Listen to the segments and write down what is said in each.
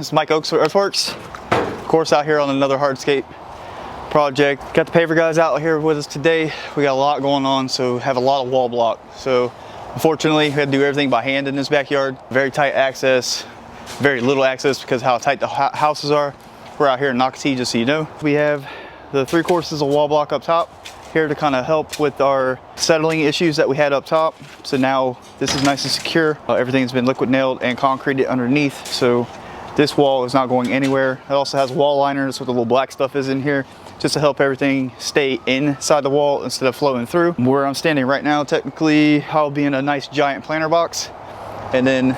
This is Mike Oakes with Earthworks. Of course, out here on another hardscape project. Got the paver guys out here with us today. We got a lot going on, so have a lot of wall block. So unfortunately, we had to do everything by hand in this backyard. Very tight access, very little access because of how tight the houses are. We're out here in Nocatee, just so you know. We have the 3 courses of wall block up top here to kind of help with our settling issues that we had up top. So now this is nice and secure. Everything's been liquid nailed and concreted underneath. So this wall is not going anywhere. It also has wall liners with the little black stuff is in here, just to help everything stay inside the wall instead of flowing through. Where I'm standing right now, technically, I'll be in a nice giant planter box. And then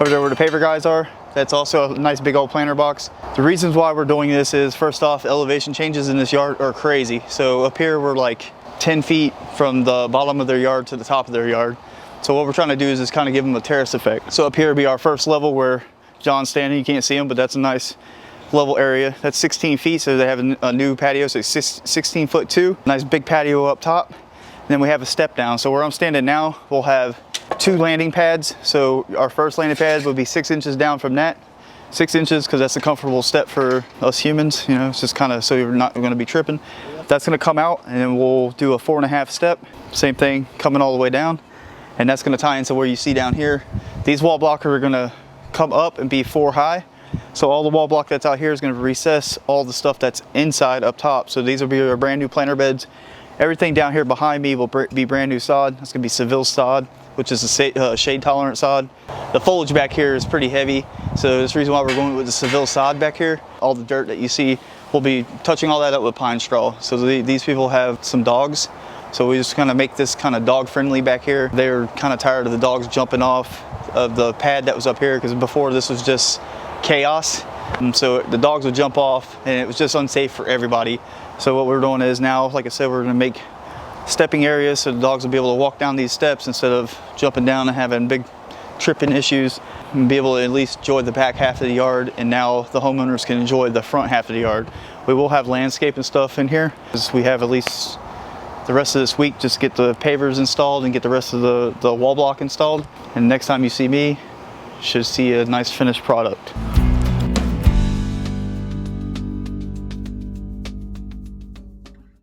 over there where the paver guys are, that's also a nice big old planter box. The reasons why we're doing this is, first off, elevation changes in this yard are crazy. So up here, we're like 10 feet from the bottom of their yard to the top of their yard. So what we're trying to do is just kind of give them a terrace effect. So up here will be our first level where John's standing. You can't see him, but that's a nice level area. That's 16 feet, so they have a new patio, so it's 16'2". Nice big patio up top. And then we have a step down. So where I'm standing now, we'll have 2 landing pads. So our first landing pad will be 6 inches down from that. 6 inches, because that's a comfortable step for us humans. You know, it's just kind of so you're not going to be tripping. That's going to come out, and then we'll do a 4.5 step. Same thing, coming all the way down. And that's going to tie into where you see down here. These wall blockers are going to come up and be 4 high. So all the wall block that's out here is going to recess all the stuff that's inside up top. So these will be our brand new planter beds. Everything down here behind me will be brand new sod. That's going to be Seville sod, which is a shade tolerant sod. The foliage back here is pretty heavy. So that's the reason why we're going with the Seville sod back here. All the dirt that you see, we'll be touching all that up with pine straw. So these people have some dogs. So we just kind of make this kind of dog friendly back here. They're kind of tired of the dogs jumping off of the pad that was up here, because before this was just chaos. And so the dogs would jump off and it was just unsafe for everybody. So what we're doing is now, like I said, we're gonna make stepping areas so the dogs will be able to walk down these steps instead of jumping down and having big tripping issues, and be able to at least enjoy the back half of the yard. And now the homeowners can enjoy the front half of the yard. We will have landscape and stuff in here, because we have at least the rest of this week just get the pavers installed and get the rest of the wall block installed. And next time you see me, you should see a nice finished product.